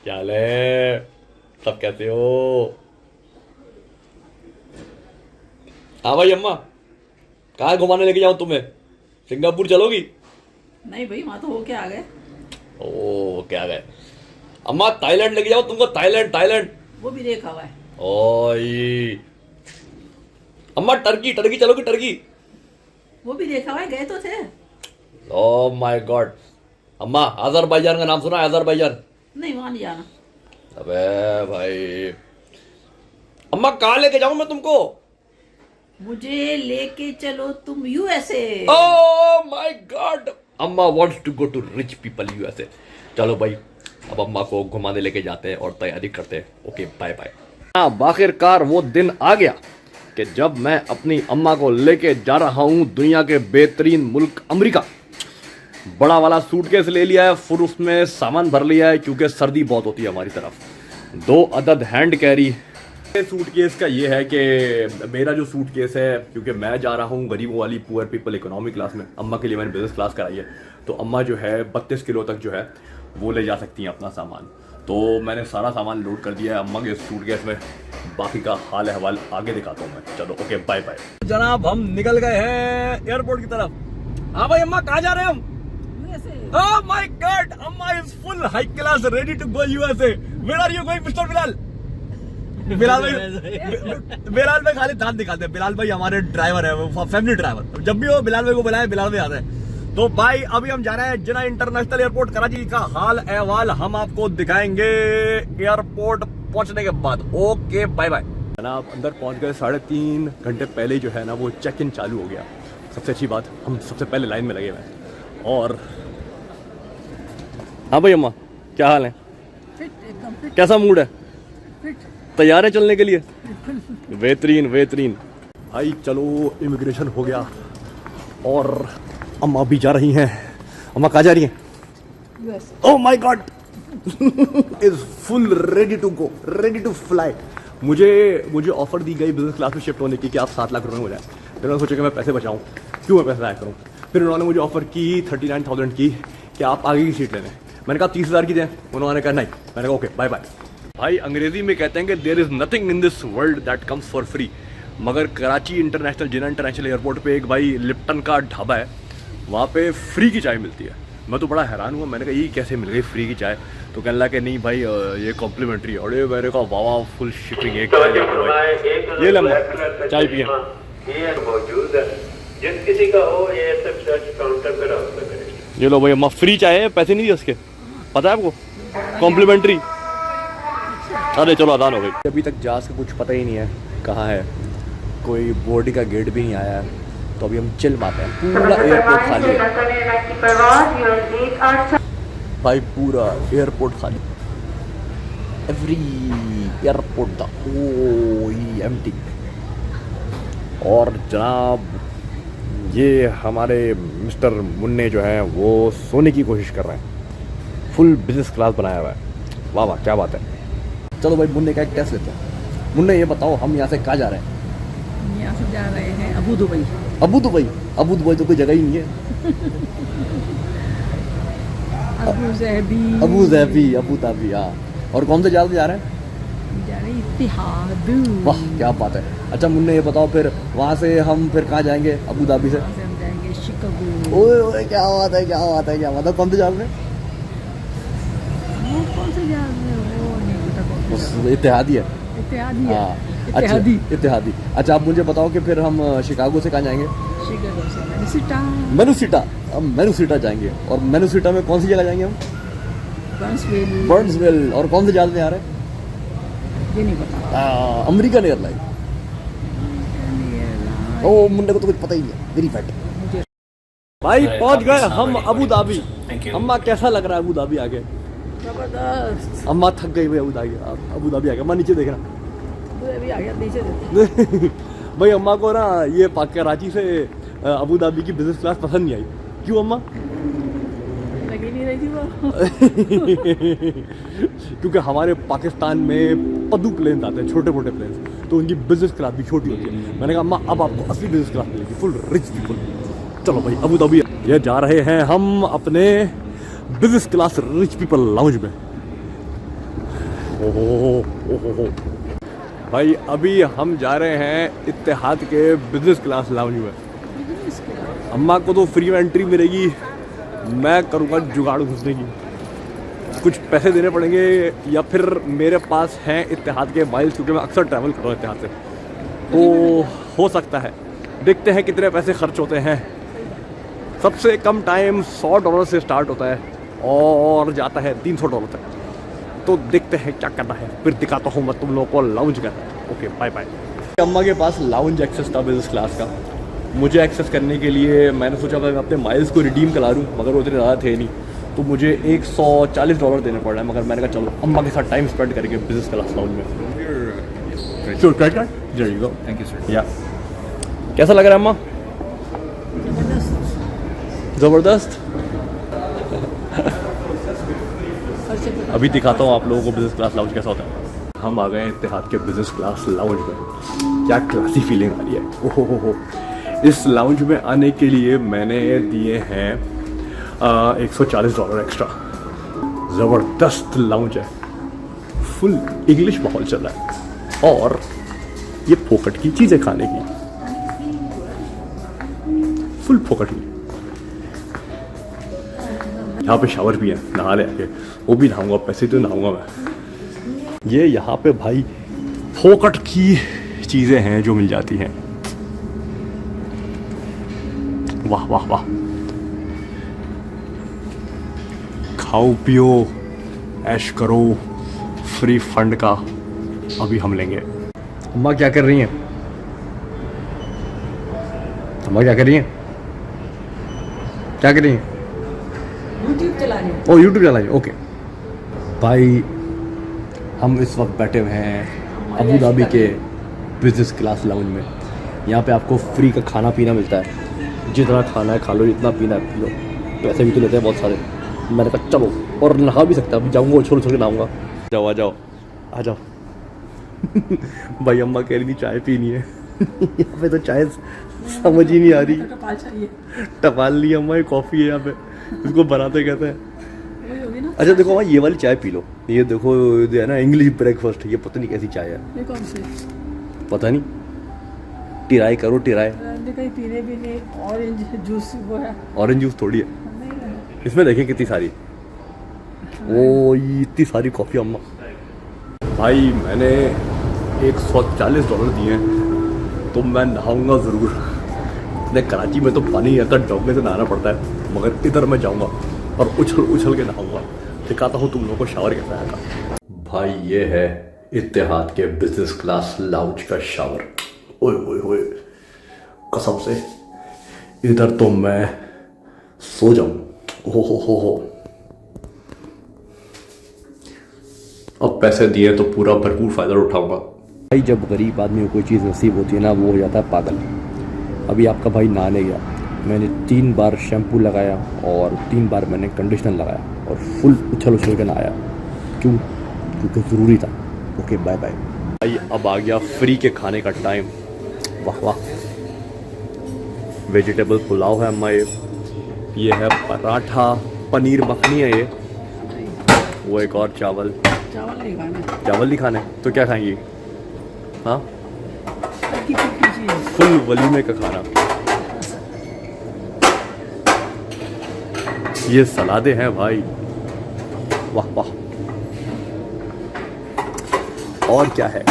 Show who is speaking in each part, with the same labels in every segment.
Speaker 1: क्या हाल है? सब कैसे हो? हाँ भाई अम्मा, कहाँ घुमाने लेके जाऊँ तुम्हें? सिंगापुर चलोगी?
Speaker 2: नहीं भाई, वहां तो होके आ गए।
Speaker 1: ओ क्या गए? अम्मा थाईलैंड लेके जाओ तुमको, थाईलैंड थाईलैंड।
Speaker 2: वो भी देखा हुआ है।
Speaker 1: ओए अम्मा टर्की टर्की चलोगी टर्की?
Speaker 2: वो भी देखा हुआ है, गए तो थे।
Speaker 1: Oh my God. अम्मा अजरबैजान का नाम सुना है? अजरबैजान।
Speaker 2: नहीं, वहां नहीं जाना।
Speaker 1: अबे भाई अम्मा कहाँ लेके जाऊं मैं तुमको?
Speaker 2: मुझे लेके चलो तुम यूएसए।
Speaker 1: ओह माय गॉड, अम्मा wants to go to rich people USA. चलो भाई अब अम्मा को घुमाने लेके जाते हैं और तैयारी करते हैं। Okay bye bye. आखिरकार वो दिन आ गया कि जब मैं अपनी अम्मा को लेके जा रहा हूँ दुनिया के बेहतरीन मुल्क अमेरिका। बड़ा वाला सूटकेस ले लिया है, फिर उसमें सामान भर लिया है क्योंकि सर्दी बहुत होती है हमारी तरफ। 2 अदद हैंड कैरी। सूटकेस का ये है कि मेरा जो सूटकेस है, क्योंकि मैं जा रहा हूँ गरीबों वाली पुअर पीपल इकोनॉमी क्लास में, अम्मा के लिए मैंने बिजनेस क्लास कराई है, तो अम्मा जो है 32 किलो तक जो है वो ले जा सकती हैं अपना सामान। तो मैंने सारा सामान लोड कर दिया है अम्मा के सूटकेस में। बाकी का हाल अहवाल आगे दिखाता हूँ मैं। चलो ओके बाय बाय। जनाब हम निकल गए हैं एयरपोर्ट की तरफ। हाँ भाई अम्मा कहाँ जा रहे हैं हम? Oh my God, Amma is full high class, ready to go USA. Where are you going, Mr. Bilal? Bilal भाई खाली दांत दिखाते हैं। बिलाल भाई हमारे ड्राइवर है, वो फैमिली ड्राइवर। जब भी वो बिलाल भाई को बुलाए, बिलाल भाई आते हैं। तो भाई अभी हम जा रहे हैं जिना इंटरनेशनल एयरपोर्ट कराची का हाल अहवाल हम आपको दिखाएंगे एयरपोर्ट पहुंचने के बाद। Okay bye bye. जनाब अंदर पहुंच गए। 3.5 घंटे पहले जो है ना वो चेक इन चालू हो गया। सबसे अच्छी बात, हम सबसे पहले लाइन में लगे हुए हैं। और हाँ भाई अम्मा क्या हाल है?
Speaker 2: फिट, एकदम फिट।
Speaker 1: कैसा मूड है?
Speaker 2: फिट।
Speaker 1: तैयार है चलने के लिए? बेहतरीन बेहतरीन। भाई चलो इमिग्रेशन हो गया और अम्मा भी जा रही हैं। अम्मा कहाँ जा रही हैं?
Speaker 2: USA.
Speaker 1: Oh my God is full ready to go, ready to fly. मुझे ऑफर दी गई बिजनेस क्लास में शिफ्ट होने की कि आप 7 लाख रुपए में हो जाए। फिर मैंने सोचा कि मैं पैसे बचाऊं, क्यों मैं पैसे ज़ाया करूं। फिर उन्होंने मुझे ऑफर की 39,000 की कि आप आगे की सीट ले लें। मैंने कहा 30,000 की दें। उन्होंने कहा नहीं। मैंने कहा ओके बाय बाय। भाई अंग्रेजी में कहते हैं कि there is nothing in this world that comes for free. मगर Karachi international Jinnah international airport पे एक भाई लिप्टन का ढाबा है, वहाँ पे फ्री की चाय मिलती है। मैं तो बड़ा हैरान हुआ। मैंने कहा ये कैसे मिल गई फ्री की चाय? तो कहने लगा कि नहीं भाई ये कॉम्प्लीमेंट्री। अरे मेरे का वाह फुल शिपिंग। एक ये लम्बा चाय पिए
Speaker 3: जिस किसी का हो ये सब काउंटर पे रब्ता करें।
Speaker 1: ये लो भाई अम्मा फ्री चाय है, पैसे नहीं दिए उसके, पता है आपको? कॉम्प्लीमेंट्री। अरे चलो अदान हो गई। अभी तक जहाज का कुछ पता ही नहीं है कहाँ है, कोई बोर्डिंग का गेट भी नहीं आया है। तो अभी हम चिल मारते हैं। पूरा एयरपोर्ट खाली है भाई, पूरा एयरपोर्ट खाली। Every airport the empty. और जनाब ये हमारे मिस्टर मुन्ने जो हैं वो सोने की कोशिश कर रहे हैं। फुल बिजनेस क्लास बनाया हुआ है। वाह वाह क्या बात है। चलो भाई मुन्ने का एक टेस्ट लेते हैं। मुन्ने ये बताओ हम यहाँ से कहाँ जा रहे हैं?
Speaker 2: यहाँ से जा रहे हैं Abu Dubai.
Speaker 1: Abu Dubai? Abu Dubai तो कोई जगह ही नहीं है।
Speaker 2: Abu Zahabi.
Speaker 1: Abu Zahabi, Abu Dhabi. हाँ। और कौन से जहाज से जा रहे हैं?
Speaker 2: जा रहे हैं इत्तिहाद।
Speaker 1: वाह क्या बात है। अच्छा मुन्ने ये बताओ फिर वहाँ से हम फिर कहाँ जाएंगे अबू धाबी से?
Speaker 2: वहाँ से हम जाएंगे शिकागो।
Speaker 1: ओए ओए क्या बात है, क्या बात है, क्या बात है। कौन से जहाज में?
Speaker 2: वो कौन से जहाज में? वो नहीं पता कौन सा जहाज।
Speaker 1: इत्तेहादी है।
Speaker 2: इत्तेहादी है।
Speaker 1: हाँ
Speaker 2: इत्तेहादी।
Speaker 1: अच्छा इत्तेहादी। अच्छा आप मुझे बताओ कि फिर हम शिकागो से कहाँ जाएंगे?
Speaker 2: शिकागो से मिनेसोटा।
Speaker 1: मेनुसिटा। हम मेनुसिटा जाएंगे। और मेनुसिटा में कौन सी जगह जाएंगे हम?
Speaker 2: बर्न्सविल।
Speaker 1: बर्न्सविल। और कौन से जहाज में आ रहे हैं?
Speaker 2: ये नहीं पता।
Speaker 1: American airline. ओ मुन्ने को तो कुछ पता ही नहीं है। Very fat. भाई पहुंच गए हम अबू धाबी। अम्मा कैसा लग रहा है अबू धाबी आके?
Speaker 2: जबरदस्त।
Speaker 1: अम्मा थक गई भाई अबू धाबी आके। अम्मा नीचे देखना।
Speaker 2: अभी आ गया नीचे देते।
Speaker 1: भाई अम्मा को ना ये कराची से अबू धाबी की बिजनेस क्लास पसंद नहीं आई। क्यों अम्मा?
Speaker 2: लगी नहीं रही थी वो।
Speaker 1: क्योंकि हमारे पाकिस्तान में पद्दू प्लेन आते हैं, छोटे मोटे प्लेन, तो उनकी बिजनेस क्लास भी छोटी होती है। मैंने कहा अम्मा अब आपको असली बिजनेस क्लास मिलेगी, फुल रिच पीपल। चलो भाई अबू धाबी ये जा रहे हैं हम अपने business class rich people lounge में। ओहो भाई, अभी हम जा रहे हैं इत्तेहाद के बिजनेस क्लास लाउंज में। अम्मा को तो फ्री में एंट्री मिलेगी, मैं करूँगा जुगाड़ घुसने की। कुछ पैसे देने पड़ेंगे या फिर मेरे पास हैं इत्तेहाद के माइल्स, क्योंकि मैं अक्सर ट्रैवल कर रहा हूँ इत्तेहाद से, तो हो सकता है। देखते हैं कितने पैसे खर्च होते हैं। सबसे कम टाइम $100 से स्टार्ट होता है और जाता है $300 तक। तो देखते हैं क्या करना है, फिर दिखाता हूँ मैं तुम लोगों को लाउंज का। Okay bye bye. अम्मा के पास लाउंज एक्सेस था बिजनेस क्लास का। मुझे एक्सेस करने के लिए मैंने सोचा मैं अपने माइल्स को रिडीम करा लूँ, मगर वो इतने ज़्यादा थे नहीं, तो मुझे $140 देने पड़ रहा है। मगर मैंने कहा चलो अम्मा के साथ टाइम स्पेंड करके बिजनेस क्लास लाउंज में। Sure, credit card, there you go.
Speaker 4: Thank you, sir.
Speaker 1: या कैसा लग रहा है अम्मा? ज़बरदस्त। अभी दिखाता हूँ आप लोगों को बिजनेस क्लास लाउंज कैसा होता है। हम आ गए हैं इत्तेहाद के बिजनेस क्लास लाउंज में। क्या क्लासी फीलिंग आ रही है। ओहो हो। इस लाउंज में आने के लिए मैंने दिए हैं $140 एक्स्ट्रा। ज़बरदस्त लाउंज है, फुल इंग्लिश माहौल चल रहा है और ये फोकट की चीज़ें खाने की, फुल फोकट की। यहाँ पे शावर भी है, नहा ले आके, वो भी नहाऊंगा, पैसे तो नहाऊंगा मैं। ये यहाँ पे भाई फोकट की चीज़ें हैं जो मिल जाती हैं। वाह वाह वाह। खाओ पियो ऐश करो, फ्री फंड का अभी हम लेंगे। अम्मा क्या कर रही हैं? अम्मा क्या कर रही हैं? क्या कर रही हैं?
Speaker 2: यूट्यूब चला रही हूँ।
Speaker 1: ओ यूट्यूब चला रही हैं, ओके। भाई हम इस वक्त बैठे हुए हैं अबू धाबी के बिजनेस क्लास लाउंज में। यहाँ पे आपको फ्री का खाना पीना मिलता है, जितना खाना है खा लो, जितना पीना है पी लो। पैसे भी तो लेते हैं बहुत सारे। मैंने कहा चलो, और नहा भी सकता है, अभी जाऊँगा उछल उछल के नहाऊंगा। जाओ आ जाओ आ जाओ। भाई अम्मा कह रही थी चाय पीनी है। यहाँ पे तो चाय समझ ही नहीं आ रही।
Speaker 2: टपाल चाहिए।
Speaker 1: टपाल ली अम्मा, ये कॉफ़ी है यहाँ पे, इसको बनाते कहते हैं।
Speaker 2: वही होगी ना।
Speaker 1: अच्छा देखो अम्मा, ये वाली चाय पी लो। ये देखो ये है ना इंग्लिश ब्रेकफास्ट, ये पता नहीं कैसी चाय है,
Speaker 2: ये कौन से?
Speaker 1: पता नहीं। ट्राई करो, ट्राई।
Speaker 2: मैंने कहीं पीने भी नहीं। ऑरेंज जूस वो है।
Speaker 1: ऑरेंज जूस थोड़ी है
Speaker 2: नहीं है।
Speaker 1: इसमें, देखिए कितनी सारी। ओ ये इतनी सारी कॉफ़ी अम्मा। भाई मैंने $140 दिए हैं, तो मैं नहाऊंगा ज़रूर। नहीं कराची में तो पानी नहीं आता, डॉगने से नहाना पड़ता है, मगर इधर मैं जाऊंगा और उछल उछल के नहाऊंगा। दिखाता हूँ तुम लोगों को शावर कैसा आएगा। भाई ये है इत्तेहाद के बिजनेस क्लास लाउंज का शावर। ओए ओए ओए, कसम से इधर तो मैं सो जाऊं। हो। अब पैसे दिए तो पूरा भरपूर फ़ायदा उठाऊंगा। भाई जब गरीब आदमी को कोई चीज़ नसीब होती है ना, वो हो जाता है पागल। अभी आपका भाई नहाने गया, मैंने 3 बार शैम्पू लगाया और 3 बार मैंने कंडीशनर लगाया और फुल उछल उछल के नहाया। क्यों? क्योंकि ज़रूरी था। Okay bye bye. भाई अब आ गया फ्री के खाने का टाइम। वाह वाह। वेजिटेबल पुलाव है अम्मा, ये है पराठा, पनीर मखनी है ये, वो एक और चावल।
Speaker 2: चावल नहीं खाना।
Speaker 1: चावल नहीं खाने तो क्या खाएंगी? हाँ,
Speaker 2: हल्की फुल्की चीज़।
Speaker 1: फुल वलीमे का खाना। ये सलादे हैं भाई, वाह वाह। और क्या है?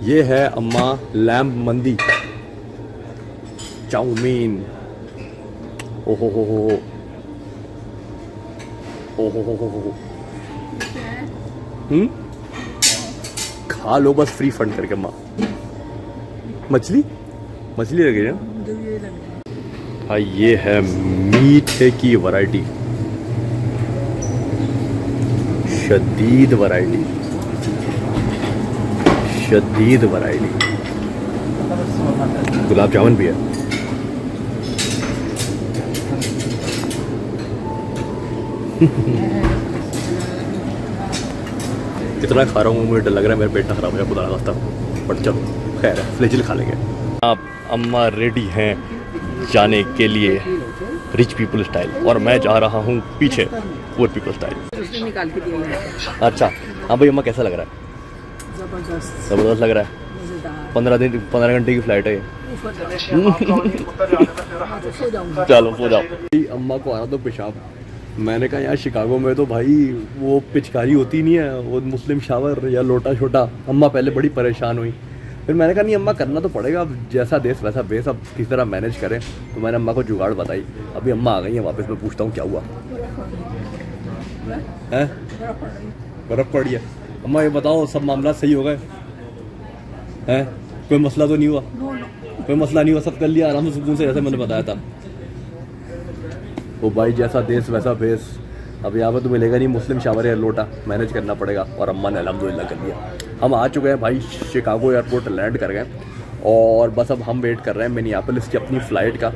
Speaker 1: ये है अम्मा लैम्ब मंदी, चाउमीन। ओहो हो। ओहो हो। खा लो बस फ्री फंड करके अम्मा। मछली लग रही है ना।
Speaker 2: मुझे ये लग रहा है।
Speaker 1: भाई ये है मीठे की वैरायटी, शदीद वैरायटी, शदीद वैरायटी। गुलाब जामुन भी है। कितना खा रहा हूँ, मुझे डर लग रहा है मेरा पेट ना खराब हो जाए खुदा ना खास्ता। बट चलो खैर है, फ्लेजिल खा लेंगे। आप अम्मा रेडी हैं जाने के लिए रिच पीपल स्टाइल, और मैं जा रहा हूँ पीछे पुअर पीपल स्टाइल।
Speaker 2: उसने निकाल के दिया है।
Speaker 1: अच्छा हाँ भाई, अम्मा कैसा लग रहा है?
Speaker 2: जबरदस्त,
Speaker 1: ज़बरदस्त लग रहा है।
Speaker 2: मजेदार।
Speaker 1: 15 घंटे की फ्लाइट है ये।
Speaker 2: ऊपर तो सो जाऊंगा।
Speaker 1: चलो सो जाओ। अम्मा को आ रहा तो पेशाब, मैंने कहा यार शिकागो में तो भाई वो पिचकारी होती नहीं है, वो मुस्लिम शावर या लोटा छोटा। अम्मा पहले बड़ी परेशान हुई, फिर मैंने कहा नहीं अम्मा करना तो पड़ेगा, अब जैसा देश वैसा बेस, अब किस तरह मैनेज करें। तो मैंने अम्मा को जुगाड़ बताई। अभी अम्मा आ गई हैं वापस, मैं पूछता हूँ क्या हुआ है। बर्फ़ पड़ी है। अम्मा ये बताओ सब मामला सही हो गए हैं? कोई मसला तो नहीं हुआ? कोई मसला नहीं हुआ, सब कर लिया आराम से सुकून से, जैसे मैंने बताया था। वो भाई जैसा देश वैसा भेस। अब यहाँ पर तो मिलेगा नहीं मुस्लिम शावर या लोटा, मैनेज करना पड़ेगा। और अम्मा ने अल्हम्दुलिल्लाह कर लिया। हम आ चुके हैं भाई, शिकागो एयरपोर्ट लैंड कर गए, और बस अब हम वेट कर रहे हैं मिनियापोलिस की अपनी फ़्लाइट का।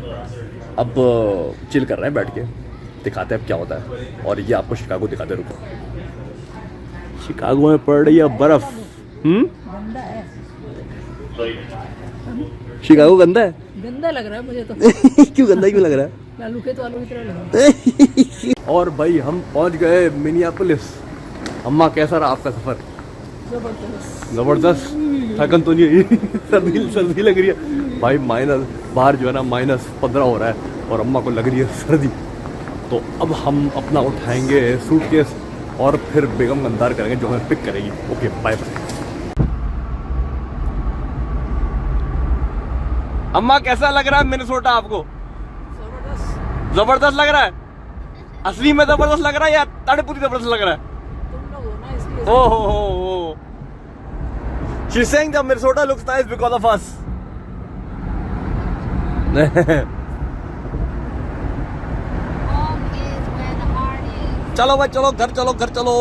Speaker 1: अब चिल कर रहे हैं बैठ के, दिखाते हैं अब क्या होता है, और ये आपको शिकागो दिखाते रुको। शिकागो में पड़ रही है बर्फ़।
Speaker 2: गंदा है,
Speaker 1: शिकागो गंदा है?
Speaker 2: गंदा लग रहा है मुझे तो।
Speaker 1: क्यों गंदा क्यों लग रहा है?
Speaker 2: आलू के तो आलू की तरह लग रहा है।
Speaker 1: और भाई हम पहुंच गए मिनियापोलिस। अम्मा कैसा रहा आपका सफर?
Speaker 2: जबरदस्त।
Speaker 1: जबरदस्त। थकन तो नहीं हुई? सर्दी लग रही है भाई, माइनस बाहर जो है ना -15 हो रहा है, और अम्मा को लग रही है सर्दी। तो अब हम अपना उठाएंगे सूटकेस और फिर बेगम गंदार करेंगे जो हमें पिक करेगी। Okay bye bye. अम्मा कैसा लग रहा है मिनेसोटा आपको?
Speaker 2: जबरदस्त।
Speaker 1: जबरदस्त लग रहा है? असली में जबरदस्त लग रहा है या ताड़ेपुरी जबरदस्त लग रहा है?
Speaker 2: तुम लोग हो ना इसलिए।
Speaker 1: Oh. She's saying that Minnesota looks nice because of us.
Speaker 4: Home is where the heart is.
Speaker 1: चलो भाई चलो, घर चलो घर चलो।